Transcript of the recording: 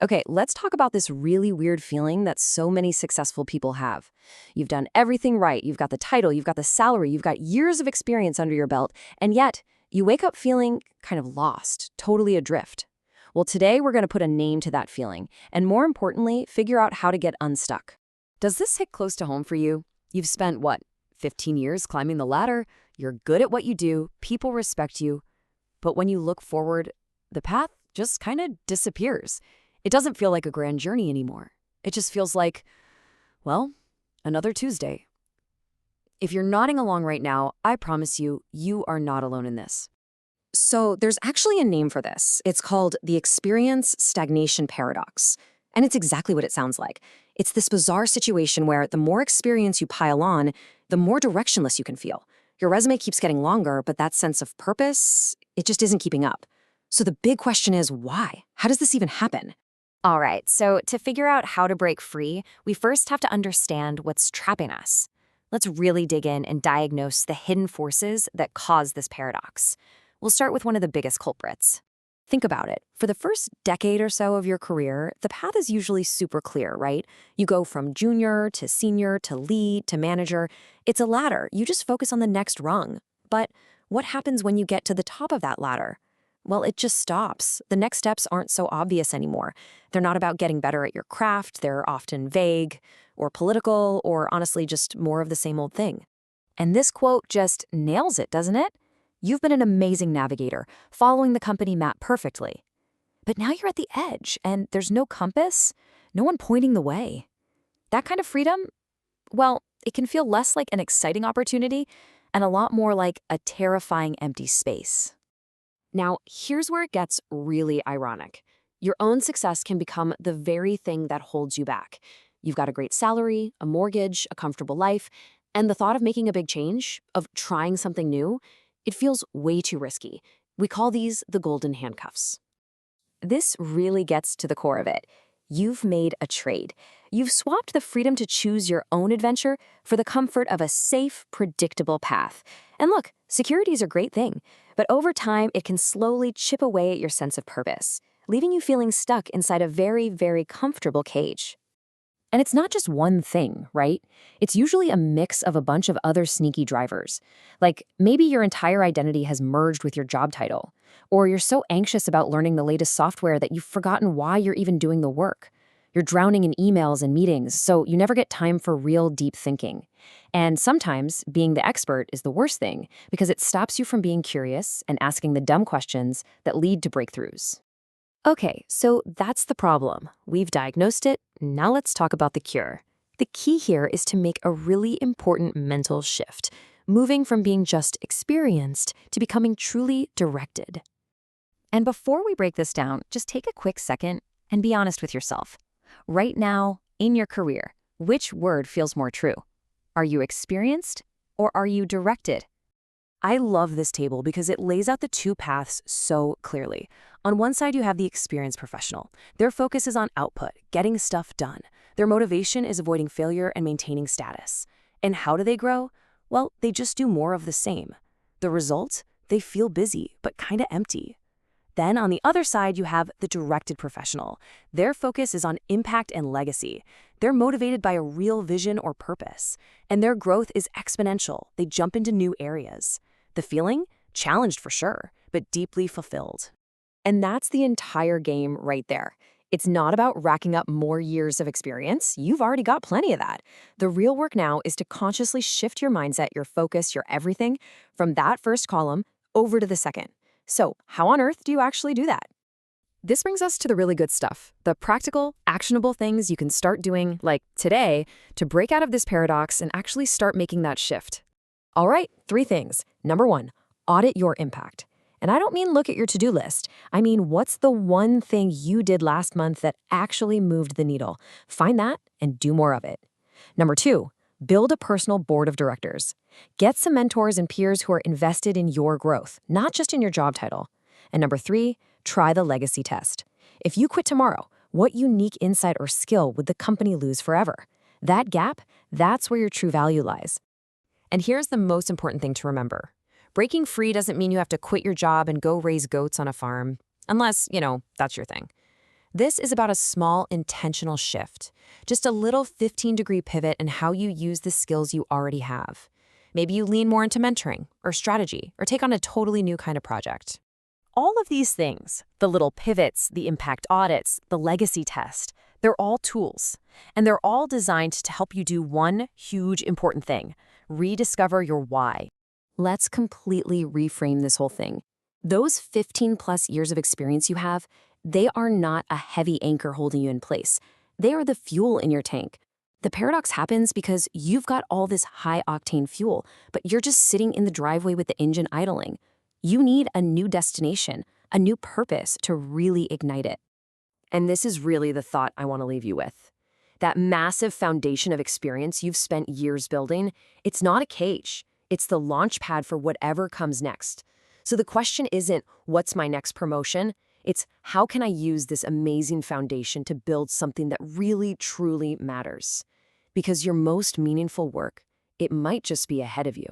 Okay, let's talk about this really weird feeling that so many successful people have. You've done everything right. You've got the title, you've got the salary, you've got years of experience under your belt, and yet you wake up feeling kind of lost, totally adrift. Well, today we're going to put a name to that feeling, and more importantly, figure out how to get unstuck. Does this hit close to home for you? You've spent, what, 15 years climbing the ladder? You're good at what you do, people respect you, but when you look forward, the path just kind of disappears. It doesn't feel like a grand journey anymore. It just feels like, well, another Tuesday. If you're nodding along right now, I promise you, you are not alone in this. So there's actually a name for this. It's called the Experience-Stagnation paradox. And it's exactly what it sounds like. It's this bizarre situation where the more experience you pile on, the more directionless you can feel. Your resume keeps getting longer, but that sense of purpose, it just isn't keeping up. So the big question is, why? How does this even happen? All right, so to figure out how to break free, we first have to understand what's trapping us. Let's really dig in and diagnose the hidden forces that cause this paradox. We'll start with one of the biggest culprits. Think about it. For the first decade or so of your career, the path is usually super clear, right? You go from junior to senior to lead to manager. It's a ladder. You just focus on the next rung. But what happens when you get to the top of that ladder? Well, it just stops. The next steps aren't so obvious anymore. They're not about getting better at your craft. They're often vague or political or honestly just more of the same old thing. And this quote just nails it, doesn't it? You've been an amazing navigator, following the company map perfectly. But now you're at the edge and there's no compass, no one pointing the way. That kind of freedom, well, it can feel less like an exciting opportunity and a lot more like a terrifying empty space. Now, here's where it gets really ironic. Your own success can become the very thing that holds you back. You've got a great salary, a mortgage, a comfortable life, and the thought of making a big change, of trying something new, it feels way too risky. We call these the golden handcuffs. This really gets to the core of it. You've made a trade. You've swapped the freedom to choose your own adventure for the comfort of a safe, predictable path. And look, security is a great thing, but over time, it can slowly chip away at your sense of purpose, leaving you feeling stuck inside a very, very comfortable cage. And it's not just one thing, right? It's usually a mix of a bunch of other sneaky drivers. Like maybe your entire identity has merged with your job title, or you're so anxious about learning the latest software that you've forgotten why you're even doing the work. You're drowning in emails and meetings, so you never get time for real deep thinking. And sometimes being the expert is the worst thing because it stops you from being curious and asking the dumb questions that lead to breakthroughs. Okay, so that's the problem. We've diagnosed it. Now let's talk about the cure. The key here is to make a really important mental shift, moving from being just experienced to becoming truly directed. And before we break this down, just take a quick second and be honest with yourself. Right now, in your career, which word feels more true? Are you experienced or are you directed? I love this table because it lays out the two paths so clearly. On one side, you have the experienced professional. Their focus is on output, getting stuff done. Their motivation is avoiding failure and maintaining status. And how do they grow? Well, they just do more of the same. The result? They feel busy, but kind of empty. Then on the other side, you have the directed professional. Their focus is on impact and legacy. They're motivated by a real vision or purpose. And their growth is exponential. They jump into new areas. The feeling? Challenged for sure, but deeply fulfilled. And that's the entire game right there. It's not about racking up more years of experience. You've already got plenty of that. The real work now is to consciously shift your mindset, your focus, your everything from that first column over to the second. So how on earth do you actually do that? This brings us to the really good stuff, the practical, actionable things you can start doing, like today, to break out of this paradox and actually start making that shift. All right, 3 things. Number 1, audit your impact. And I don't mean look at your to-do list. I mean, what's the one thing you did last month that actually moved the needle? Find that and do more of it. Number 2, build a personal board of directors. Get some mentors and peers who are invested in your growth, not just in your job title. And number 3, try the legacy test. If you quit tomorrow, what unique insight or skill would the company lose forever? That gap, that's where your true value lies. And here's the most important thing to remember. Breaking free doesn't mean you have to quit your job and go raise goats on a farm, unless, that's your thing. This is about a small, intentional shift, just a little 15-degree pivot in how you use the skills you already have. Maybe you lean more into mentoring or strategy or take on a totally new kind of project. All of these things, the little pivots, the impact audits, the legacy test, they're all tools, and they're all designed to help you do one huge important thing: rediscover your why. Let's completely reframe this whole thing. Those 15+ years of experience you have, they are not a heavy anchor holding you in place. They are the fuel in your tank. The paradox happens because you've got all this high-octane fuel, but you're just sitting in the driveway with the engine idling. You need a new destination, a new purpose to really ignite it. And this is really the thought I want to leave you with. That massive foundation of experience you've spent years building, it's not a cage. It's the launch pad for whatever comes next. So the question isn't, what's my next promotion? It's, how can I use this amazing foundation to build something that really, truly matters? Because your most meaningful work, it might just be ahead of you.